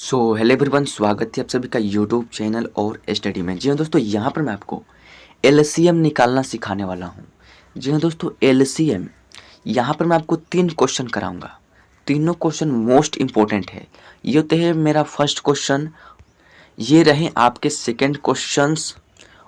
Hello everyone, स्वागत है आप सभी का यूट्यूब चैनल और स्टडी में। जी हाँ दोस्तों, यहाँ पर मैं आपको एलसीएम निकालना सिखाने वाला हूँ। जी हाँ दोस्तों, एलसीएम यहाँ पर मैं आपको 3 क्वेश्चन कराऊंगा। तीनों क्वेश्चन मोस्ट इम्पोर्टेंट है। ये तो है मेरा फर्स्ट क्वेश्चन, ये रहे आपके सेकेंड क्वेश्चंस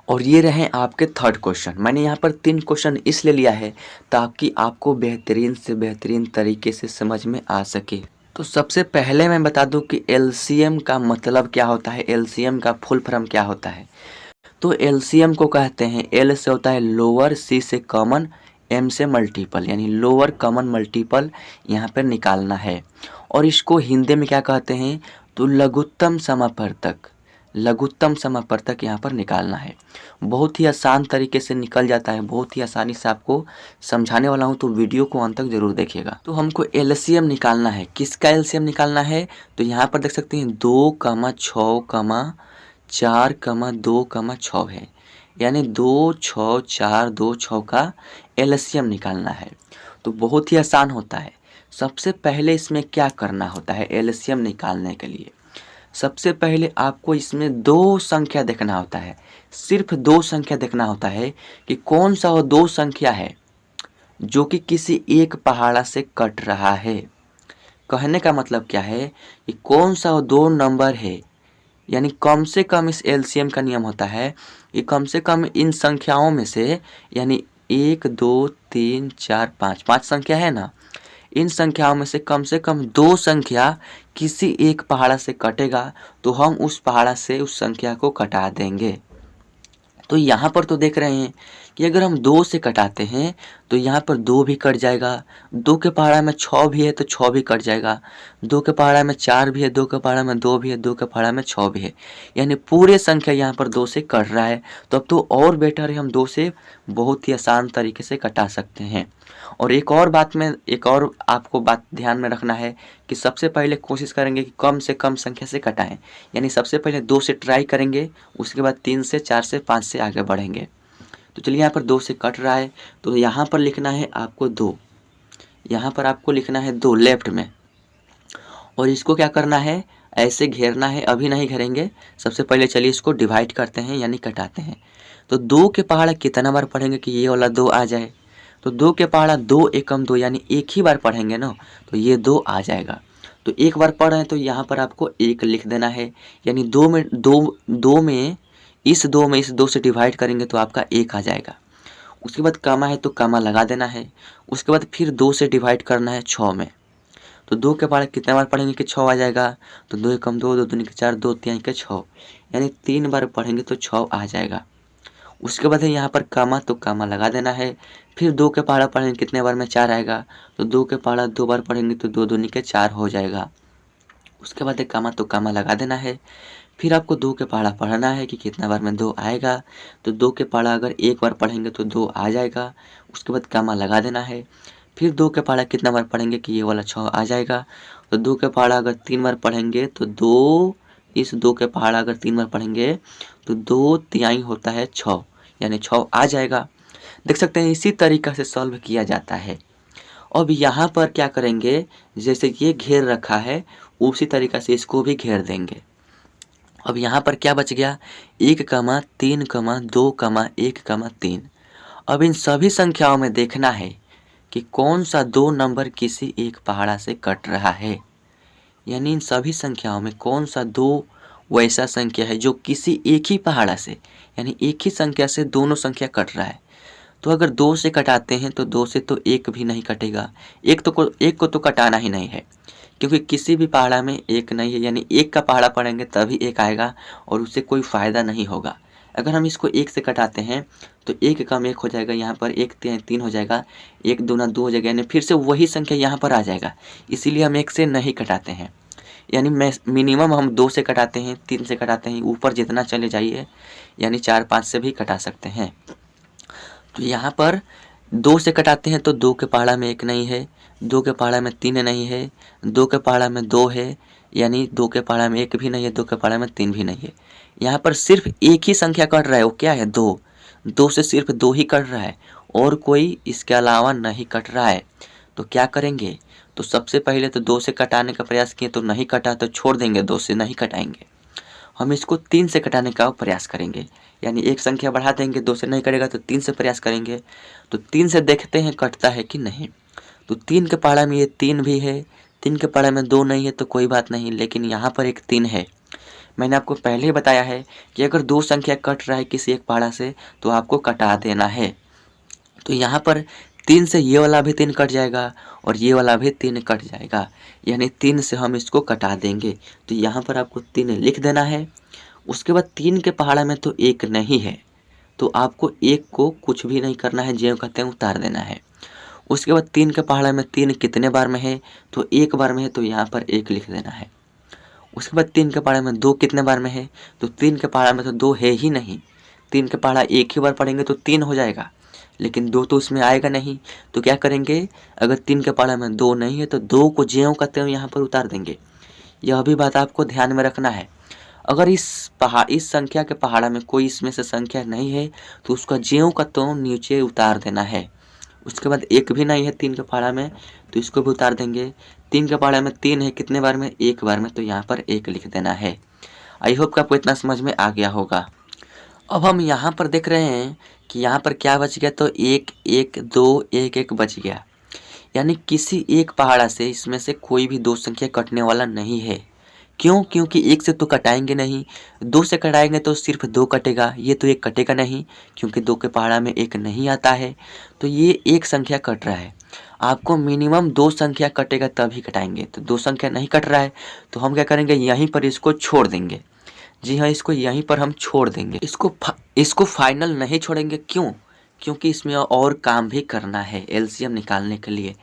और ये रहे आपके थर्ड क्वेश्चन। मैंने यहाँ पर 3 क्वेश्चन इसलिए लिया है ताकि आपको बेहतरीन से बेहतरीन तरीके से समझ में आ सके। तो सबसे पहले मैं बता दूं कि एलसीएम का मतलब क्या होता है, एलसीएम का फुल फॉर्म क्या होता है। तो एलसीएम को कहते हैं, एल से होता है लोअर, सी से कॉमन, एम से मल्टीपल, यानी लोअर कॉमन मल्टीपल यहाँ पर निकालना है। और इसको हिंदी में क्या कहते हैं, तो लघुत्तम समापवर्तक, लघुत्तम समापवर्तक यहाँ पर निकालना है। बहुत ही आसान तरीके से निकल जाता है, बहुत ही आसानी से आपको समझाने वाला हूँ, तो वीडियो को अंत तक जरूर देखिएगा। तो हमको एलसीएम निकालना है। किसका एलसीएम निकालना है, तो यहाँ पर देख सकते हैं 2,6,4,2,6 है, यानी 2,6,4,2,6 का एलसीएम निकालना है। तो बहुत ही आसान होता है। सबसे पहले इसमें क्या करना होता है एलसीएम निकालने के लिए, सबसे पहले आपको इसमें 2 संख्या देखना होता है, सिर्फ 2 संख्या देखना होता है कि कौन सा वो 2 संख्या है जो कि किसी एक पहाड़ा से कट रहा है। कहने का मतलब क्या है कि कौन सा वो 2 नंबर है, यानी कम से कम इस एलसीएम का नियम होता है कि कम से कम इन संख्याओं में से, यानी 1 2 3 4 5 5 संख्या है ना, इन संख्याओं में से कम 2 संख्या किसी एक पहाड़ा से कटेगा तो हम उस पहाड़ा से उस संख्या को कटा देंगे। तो यहाँ पर तो देख रहे हैं कि अगर हम 2 से कटाते हैं तो यहाँ पर 2 भी कट जाएगा, 2 के पहाड़ा में 6 भी है तो 6 भी कट जाएगा, 2 के पहाड़ा में 4 भी है, 2 के पहाड़ा में 2 भी है, 2 के पहाड़ा में 6 भी है, यानी पूरे संख्या यहाँ पर 2 से कट रहा है। तो अब तो और बेटर है, हम 2 से बहुत ही आसान तरीके से कटा सकते हैं। और एक और आपको बात ध्यान में रखना है कि सबसे पहले कोशिश करेंगे कि कम से कम संख्या से कटाएं, यानी सबसे पहले 2 से ट्राई करेंगे, उसके बाद 3 से, 4 से, 5 से आगे बढ़ेंगे। तो चलिए, यहाँ पर 2 से कट रहा है तो यहाँ पर लिखना है आपको 2, यहाँ पर आपको लिखना है 2 लेफ्ट में, और इसको क्या करना है, ऐसे घेरना है। अभी नहीं घेरेंगे, सबसे पहले चलिए इसको डिवाइड करते हैं यानी कटाते हैं। तो 2 के पहाड़ा कितना बार पढ़ेंगे कि ये वाला 2 आ जाए, तो 2 के पहाड़ा 2 एकम 2, यानी एक ही बार पढ़ेंगे ना, तो ये 2 आ जाएगा। तो एक बार पढ़ रहे हैं तो यहाँ पर आपको 1 लिख देना है, यानी 2 में इस 2 से डिवाइड करेंगे तो आपका 1 आ जाएगा। उसके बाद कामा है तो कामा लगा देना है। उसके बाद फिर 2 से डिवाइड करना है 6 में, तो 2 के पहाड़ा कितने बार पढ़ेंगे कि 6 आ जाएगा, तो 2 एकम 2, 2 दूनी के 4, 2 तिहाई के 6, यानी 3 बार पढ़ेंगे तो 6 आ जाएगा। उसके बाद है यहाँ पर कामा, तो कामा लगा देना है। फिर 2 के पहाड़ा पढ़ेंगे कितने बार में 4 आएगा, तो 2 के पहाड़ा 2 बार पढ़ेंगे तो 2 दूनी के 4 हो जाएगा। उसके बाद है कामा, तो कामा लगा देना है। फिर आपको 2 के पहाड़ा पढ़ना है कि कितना बार में 2 आएगा, तो 2 के पहाड़ा अगर एक बार पढ़ेंगे तो 2 आ जाएगा। उसके बाद कामा लगा देना है। फिर 2 के पहाड़ा कितना बार पढ़ेंगे कि ये वाला 6 आ जाएगा, तो 2 के पहाड़ा अगर 3 बार पढ़ेंगे तो 2 के पहाड़ा अगर 3 बार पढ़ेंगे तो 2 तिहाई होता है 6, यानी 6 आ जाएगा। देख सकते हैं इसी तरीका से सॉल्व किया जाता है। अब यहाँ पर क्या करेंगे, जैसे ये घेर रखा है उसी तरीका से इसको भी घेर देंगे। अब यहाँ पर क्या बच गया, 1, 3, 2, 1, 3। अब इन सभी संख्याओं में देखना है कि कौन सा 2 नंबर किसी एक पहाड़ा से कट रहा है, यानी इन सभी संख्याओं में कौन सा 2 वैसा संख्या है जो किसी एक ही पहाड़ा से, यानी एक ही संख्या से दोनों संख्या कट रहा है। तो अगर 2 से कटाते हैं तो 2 से तो 1 भी नहीं कटेगा, एक को तो कटाना ही नहीं है, क्योंकि किसी भी पहाड़ा में 1 नहीं है, यानी 1 का पहाड़ा पढ़ेंगे तभी 1 आएगा और उससे कोई फ़ायदा नहीं होगा। अगर हम इसको 1 से कटाते हैं तो 1 कम 1 हो जाएगा, यहाँ पर 1 3 हो जाएगा, 1 दूना 2 हो जाएगा, यानी फिर से वही संख्या यहाँ पर आ जाएगा। इसीलिए हम 1 से नहीं कटाते हैं, यानी मिनिमम हम 2 से कटाते हैं, 3 से कटाते हैं, ऊपर जितना चले जाइए, यानी 4 5 से भी कटा सकते हैं। तो यहाँ पर 2 से कटाते हैं तो 2 के पहाड़ा में 1 नहीं है, 2 के पहाड़ा में 3 नहीं है, 2 के पहाड़ा में 2 है, यानी 2 के पहाड़ा में 1 भी नहीं है, 2 के पहाड़ा में 3 भी नहीं है। यहाँ पर सिर्फ एक ही संख्या कट रहा है, वो क्या है, 2। 2 से सिर्फ 2 ही कट रहा है और कोई इसके अलावा नहीं कट रहा है। तो क्या करेंगे, तो सबसे पहले तो 2 से कटाने का प्रयास किए तो नहीं कटा तो छोड़ देंगे, 2 से नहीं कटाएंगे। हम इसको 3 से कटाने का प्रयास करेंगे, यानी एक संख्या बढ़ा देंगे, 2 से नहीं कटेगा तो 3 से प्रयास करेंगे। तो 3 से देखते हैं कटता है कि नहीं। तो 3 के पहाड़ा में ये 3 भी है, 3 के पहाड़ा में 2 नहीं है तो कोई बात नहीं, लेकिन यहाँ पर एक 3 है। मैंने आपको पहले ही बताया है कि अगर 2 संख्या कट रहा है किसी एक पहाड़ा से तो आपको कटा देना है। तो यहाँ पर 3 से ये वाला भी 3 कट जाएगा और ये वाला भी 3 कट जाएगा, यानी 3 से हम इसको कटा देंगे। तो यहाँ पर आपको 3 लिख देना है। उसके बाद 3 के पहाड़ा में तो 1 नहीं है, तो आपको 1 को कुछ भी नहीं करना है, ज्यों कहते हैं उतार देना है। उसके बाद 3 के पहाड़ा में 3 कितने बार में है, तो 1 बार में है, तो यहाँ पर 1 लिख देना है। उसके बाद 3 के पहाड़ा में 2 कितने बार में है, तो 3 के पहाड़ा में तो 2 है ही नहीं। 3 के पहाड़ा एक ही बार पढ़ेंगे तो 3 हो जाएगा, लेकिन 2 तो उसमें आएगा नहीं। तो क्या करेंगे, अगर 3 के पहाड़ा में 2 नहीं है तो 2 को ज्यों कहते हैं यहाँ पर उतार देंगे। यह भी बात आपको ध्यान में रखना है। अगर इस संख्या के पहाड़ा में कोई इसमें से संख्या नहीं है तो उसका ज्यों का त्यों नीचे उतार देना है। उसके बाद 1 भी नहीं है 3 के पहाड़ा में तो इसको भी उतार देंगे। 3 के पहाड़ा में 3 है कितने बार में, 1 बार में, तो यहाँ पर 1 लिख देना है। आई होप कि आपको इतना समझ में आ गया होगा। अब हम यहाँ पर देख रहे हैं कि यहाँ पर क्या बच गया, तो 1 1 2 1 1 बच गया, यानी किसी एक पहाड़ा से इसमें से कोई भी 2 संख्या कटने वाला नहीं है। क्यों, क्योंकि 1 से तो कटाएंगे नहीं, 2 से कटाएंगे तो सिर्फ 2 कटेगा, ये तो 1 कटेगा नहीं क्योंकि 2 के पहाड़ा में 1 नहीं आता है। तो ये एक संख्या कट रहा है, आपको मिनिमम 2 संख्या कटेगा तभी कटाएंगे। तो 2 संख्या नहीं कट रहा है तो हम क्या करेंगे, यहीं पर इसको छोड़ देंगे। जी हाँ, इसको यहीं पर हम छोड़ देंगे। इसको फाइनल नहीं छोड़ेंगे, क्यों, क्योंकि इसमें और काम भी करना है एलसीएम निकालने के लिए।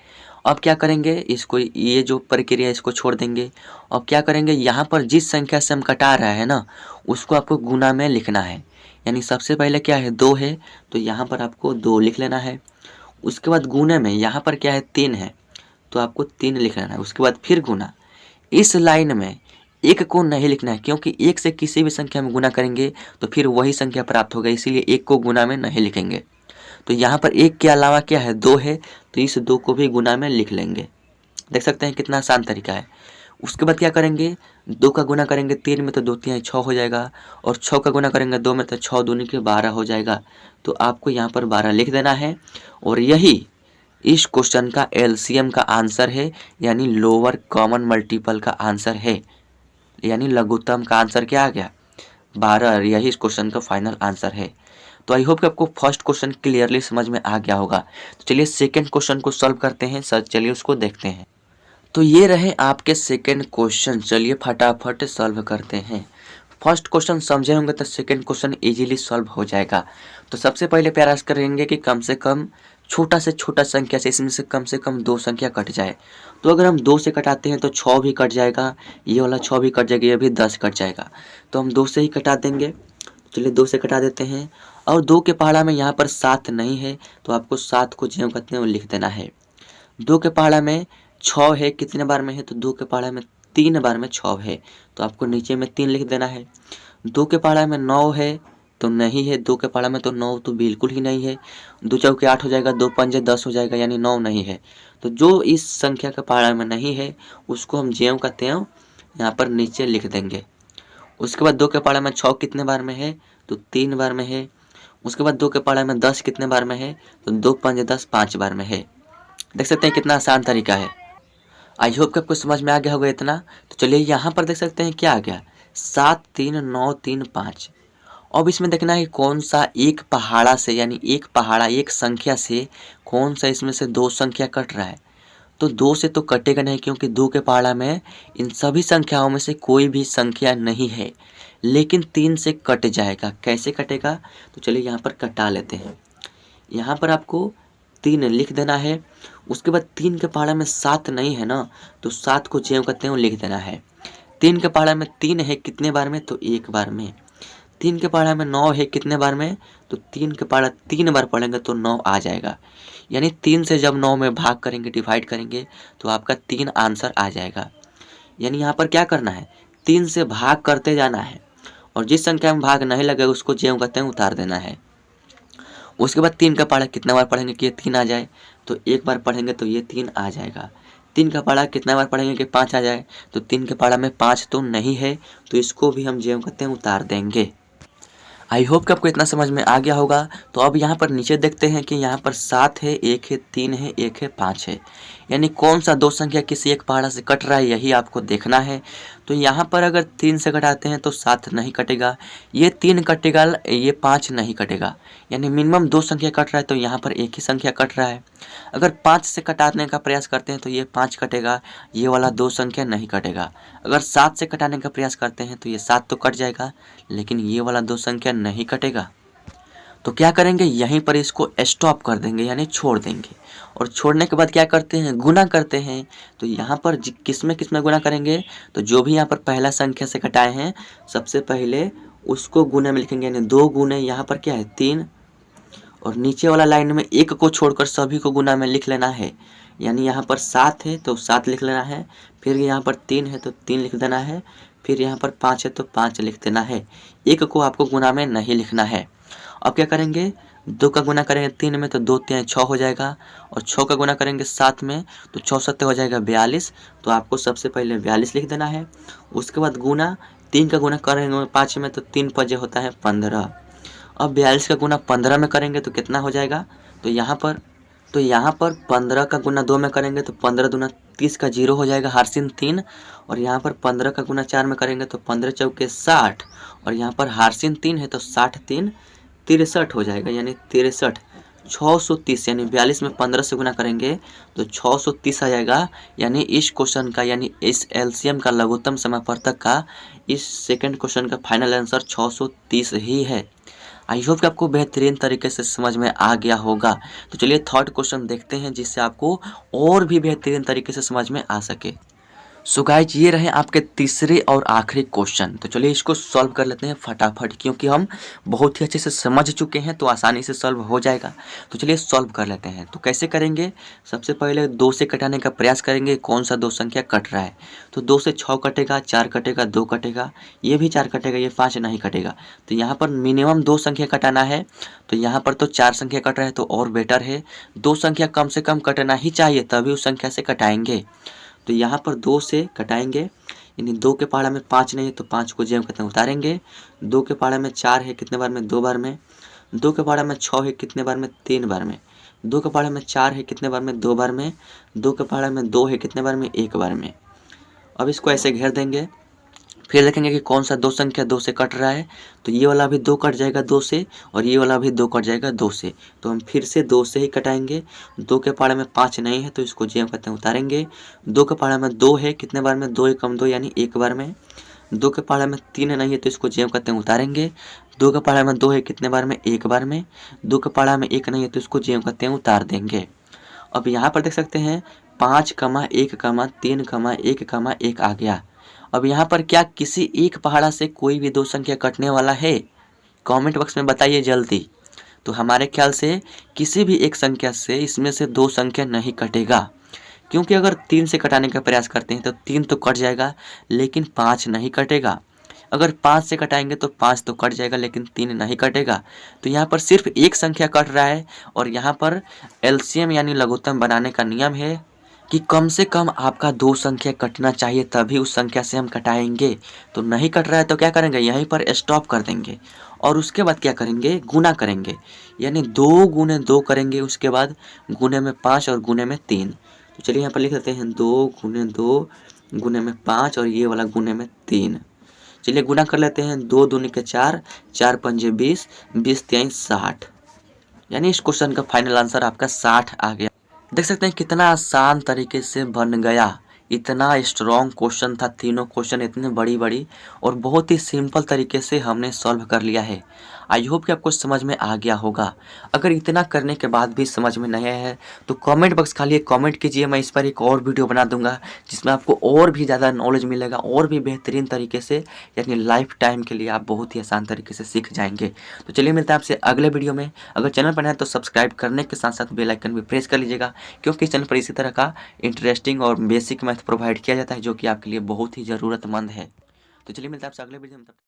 अब क्या करेंगे, इसको ये जो प्रक्रिया इसको छोड़ देंगे। अब क्या करेंगे, यहाँ पर जिस संख्या से हम कटा रहे हैं ना उसको आपको गुना में लिखना है। यानी सबसे पहले क्या है, 2 है तो यहाँ पर आपको 2 लिख लेना है। उसके बाद गुने में यहाँ पर क्या है, 3 है तो आपको 3 लिख लेना है। उसके बाद फिर गुना, इस लाइन में 1 को नहीं लिखना है क्योंकि 1 से किसी भी संख्या में गुना करेंगे तो फिर वही संख्या प्राप्त होगा, इसीलिए 1 को गुना में नहीं लिखेंगे। तो यहाँ पर 1 के अलावा क्या है, 2 है तो इस 2 को भी गुना में लिख लेंगे। देख सकते हैं कितना आसान तरीका है। उसके बाद क्या करेंगे, 2 का गुना करेंगे 3 में तो 2 3 6 हो जाएगा, और 6 का गुना करेंगे 2 में तो 6 दूनी के 12 हो जाएगा। तो आपको यहाँ पर 12 लिख देना है। और यही इस क्वेश्चन का एलसीएम का आंसर है, यानी लोअर कॉमन मल्टीपल का आंसर है, यानी लघुत्तम का आंसर क्या आ गया, 12। यही इस क्वेश्चन का फाइनल आंसर है। तो आई होप कि आपको फर्स्ट क्वेश्चन क्लियरली समझ में आ गया होगा। तो चलिए सेकंड क्वेश्चन को सॉल्व करते हैं सर, चलिए उसको देखते हैं। तो ये रहे आपके सेकंड क्वेश्चन, चलिए फटाफट सॉल्व करते हैं। फर्स्ट क्वेश्चन समझे होंगे तो सेकंड क्वेश्चन इजीली सॉल्व हो जाएगा। तो सबसे पहले प्रयास करेंगे कि कम से कम छोटा से छोटा संख्या से इसमें से कम 2 संख्या कट जाए। तो अगर हम 2 से कटाते हैं तो 6 भी कट जाएगा, ये वाला 6 भी कट जाएगा, ये भी 10 कट जाएगा। तो हम 2 से ही कटा देंगे। चलिए 2 से कटा देते हैं। और 2 के पहाड़ा में यहाँ पर 7 नहीं है तो आपको 7 को ज्यों कहते हैं वो लिख देना है। 2 के पहाड़ा में 6 है कितने बार में है, तो 2 के पहाड़ा में 3 बार में 6 है तो आपको नीचे में 3 लिख देना है। 2 के पहाड़ा में 9 है तो नहीं है, 2 के पहाड़ा में तो 9 तो बिल्कुल ही नहीं है। 2 चौके 8 हो जाएगा, 2 पंजे 10 हो जाएगा, यानी 9 नहीं है। तो जो इस संख्या के पहाड़ा में नहीं है उसको हम ज्यों का त्यों यहाँ पर नीचे लिख देंगे। उसके बाद 2 के पहाड़ा में 6 कितने बार में है, तो 3 बार में है। उसके बाद 2 के पहाड़ा में 10 कितने बार में है, तो 2 पंजे 10 5 बार में है। देख सकते हैं कितना आसान तरीका है। आई होप कि आपको समझ में आ गया होगा इतना। तो चलिए यहाँ पर देख सकते हैं क्या आ गया, 7 3 9 3 5। अब इसमें देखना है कौन सा एक पहाड़ा से, यानी एक पहाड़ा एक संख्या से कौन सा इसमें से 2 संख्या कट रहा है। तो 2 से तो कटेगा नहीं क्योंकि 2 के पहाड़ा में इन सभी संख्याओं में से कोई भी संख्या नहीं है, लेकिन 3 से कट जाएगा। कैसे कटेगा, तो चलिए यहाँ पर कटा लेते हैं। यहाँ पर आपको 3 लिख देना है। उसके बाद 3 के पहाड़ा में 7 नहीं है ना, तो 7 को ज्यों कहते हैं वो लिख देना है। 3 के पहाड़ा में 3 है कितने बार में, तो 1 बार में। 3 के पहाड़ा में 9 है कितने बार में, तो 3 के पहाड़ा 3 बार पढ़ेंगे तो 9 आ जाएगा। यानी 3 से जब 9 में भाग करेंगे, डिवाइड करेंगे, तो आपका 3 आंसर आ जाएगा। यानी यहाँ पर क्या करना है, 3 से भाग करते जाना है और जिस संख्या में भाग नहीं लगेगा उसको ज्यों कहते हैं उतार देना है। उसके बाद 3 का पहाड़ा कितना बार पढ़ेंगे कि ये 3 आ जाए, तो 1 बार पढ़ेंगे तो ये 3 आ जाएगा। 3 का पहाड़ा कितना बार पढ़ेंगे कि 5 आ जाए, तो 3 के पहाड़ा में 5 तो नहीं है, तो इसको भी हम जो कहते हैं उतार देंगे। आई होप कि आपको इतना समझ में आ गया होगा। तो अब यहाँ पर नीचे देखते हैं कि यहाँ पर 7 है, 1 है, 3 है, 1 है, 5 है, यानी कौन सा दो संख्या किसी एक पहाड़ा से कट रहा है यही आपको देखना है। तो यहाँ पर अगर 3 से घटाते हैं तो 7 नहीं कटेगा, ये 3 कटेगा, ये 5 नहीं कटेगा, यानी मिनिमम दो संख्या कट रहा है, तो यहाँ पर एक ही संख्या कट रहा है। अगर 5 से कटाने का प्रयास करते हैं तो ये 5 कटेगा, ये वाला दो संख्या नहीं कटेगा। अगर 7 से कटाने का प्रयास करते हैं तो ये 7 तो कट जाएगा, लेकिन ये वाला दो संख्या नहीं कटेगा। तो क्या करेंगे, यहीं पर इसको स्टॉप कर देंगे, यानी छोड़ देंगे। और छोड़ने के बाद क्या करते हैं, गुना करते हैं। तो यहाँ पर किस में गुना करेंगे, तो जो भी यहाँ पर पहला संख्या से कटाए हैं सबसे पहले उसको गुना में लिखेंगे, यानी 2 गुने यहाँ पर क्या है 3, और नीचे वाला लाइन में 1 को छोड़कर सभी को गुना में लिख लेना है। यानी यहाँ पर 7 है तो 7 लिख लेना है, फिर यहाँ पर 3 है तो 3 लिख देना है, फिर यहाँ पर 5 है तो 5 लिख देना है। 1 को आपको गुना में नहीं लिखना है। अब क्या करेंगे, 2 का गुना करेंगे 3 में तो 2 3 6 हो जाएगा, और 6 का गुना करेंगे 7 में तो 6 7 हो जाएगा 42। तो आपको सबसे पहले 42 लिख देना है। उसके बाद गुना 3 का गुना करेंगे 5 में तो 3 5 होता है 15। अब 42 का गुना 15 में करेंगे तो कितना हो जाएगा, तो यहाँ पर 15 का गुना 2 में करेंगे तो 15 दूना 30 का 0 हो जाएगा, हारसिन 3। और यहाँ पर 15 का गुना 4 में करेंगे तो 15 चौके 60, और यहाँ पर हारसिन 3 है तो 60 3 63 हो जाएगा, यानी 63 630, यानी 42 में 15 से गुना करेंगे तो 630 आ जाएगा। यानी इस क्वेश्चन का, यानी इस एलसीएम का लघुत्तम समापवर्तक का इस सेकंड क्वेश्चन का फाइनल आंसर 630 ही है। आई होप कि आपको बेहतरीन तरीके से समझ में आ गया होगा। तो चलिए थर्ड क्वेश्चन देखते हैं, जिससे आपको और भी बेहतरीन तरीके से समझ में आ सके। सो गाइज, ये रहे आपके तीसरे और आखिरी क्वेश्चन। तो चलिए इसको सॉल्व कर लेते हैं फटाफट, क्योंकि हम बहुत ही अच्छे से समझ चुके हैं तो आसानी से सॉल्व हो जाएगा। तो चलिए सॉल्व कर लेते हैं। तो कैसे करेंगे, सबसे पहले 2 से कटाने का प्रयास करेंगे, कौन सा दो संख्या कट रहा है। तो 2 से 6 कटेगा, 4 कटेगा, 2 कटेगा, ये भी 4 कटेगा, ये 5 नहीं कटेगा। तो यहाँ पर मिनिमम 2 संख्या कटाना है, तो यहाँ पर तो 4 संख्या कट रहा है तो और बेटर है। 2 संख्या कम से कम कटना ही चाहिए, तभी उस संख्या से कटाएंगे। तो यहाँ पर 2 से कटाएंगे, यानी 2 के पहाड़ा में 5 नहीं है तो 5 को जेब कहते हैं उतारेंगे। 2 के पहाड़ा में 4 है कितने बार में, 2 बार में। 2 के पहाड़ा में 6 है कितने बार में, 3 बार में। 2 के पहाड़ा में 4 है कितने बार में, 2 बार में। 2 के पहाड़ा में 2 है कितने बार में, 1 बार में। अब इसको ऐसे घेर देंगे, फिर देखेंगे कि कौन सा दो संख्या 2 से कट रहा है। तो ये वाला भी 2 कट जाएगा 2 से, और ये वाला भी 2 कट जाएगा 2 से। तो हम फिर से 2 से ही कटाएंगे। 2 के पहाड़े में 5 नहीं है तो इसको जे कहते हैं उतारेंगे। 2 के पहाड़े में 2 है कितने बार में, 2 कम 2 यानी 1 बार में। 2 के पहाड़े में 3 नहीं है तो इसको जे कहते हैं उतारेंगे। 2 के पहाड़े में 2 है कितने बार में, 1 बार में। 2 के पहाड़े में 1 नहीं है तो इसको जे कहते हैं उतार देंगे। अब यहाँ पर देख सकते हैं 5 1 3 1 1 आ गया। अब यहाँ पर क्या किसी एक पहाड़ा से कोई भी दो संख्या कटने वाला है, कमेंट बॉक्स में बताइए जल्दी। तो हमारे ख्याल से किसी भी एक संख्या से इसमें से दो संख्या नहीं कटेगा, क्योंकि अगर 3 से कटाने का प्रयास करते हैं तो 3 तो कट जाएगा, लेकिन 5 नहीं कटेगा। अगर 5 से कटाएंगे तो 5 तो कट जाएगा, लेकिन 3 नहीं कटेगा। तो यहाँ पर सिर्फ एक संख्या कट रहा है, और यहाँ पर एलसीएम यानी लघुत्तम बनाने का नियम है कि कम से कम आपका 2 संख्या कटना चाहिए, तभी उस संख्या से हम कटाएंगे। तो नहीं कट रहा है तो क्या करेंगे, यहीं पर स्टॉप कर देंगे, और उसके बाद क्या करेंगे, गुना करेंगे, यानी 2 गुने 2 करेंगे। उसके बाद गुने में 5 और गुने में 3। तो चलिए यहाँ पर लिख देते हैं 2 गुने 2 गुने में 5 और ये वाला गुने में 3। चलिए गुना कर लेते हैं, 2 दूनी के 4, 4 पंजे 20, 20 तिहाई 60, यानी इस क्वेश्चन का फाइनल आंसर आपका 60 आ गया। देख सकते हैं कितना आसान तरीके से बन गया, इतना स्ट्रॉन्ग क्वेश्चन था। तीनों क्वेश्चन इतने बड़ी और बहुत ही सिंपल तरीके से हमने सॉल्व कर लिया है। आई होप कि आपको समझ में आ गया होगा। अगर इतना करने के बाद भी समझ में नहीं आया है तो कमेंट बॉक्स खाली कमेंट कीजिए, मैं इस पर एक और वीडियो बना दूंगा जिसमें आपको और भी ज़्यादा नॉलेज मिलेगा, और भी बेहतरीन तरीके से, यानी लाइफ टाइम के लिए आप बहुत ही आसान तरीके से सीख जाएंगे। तो चलिए मिलते हैं आपसे अगले वीडियो में। अगर चैनल पर नए हैं तो सब्सक्राइब करने के साथ साथ बेल आइकन भी प्रेस कर लीजिएगा, क्योंकि इस चैनल पर इसी तरह का इंटरेस्टिंग और बेसिक मैथ प्रोवाइड किया जाता है जो कि आपके लिए बहुत ही ज़रूरतमंद है। तो चलिए मिलते हैं आपसे अगले वीडियो में।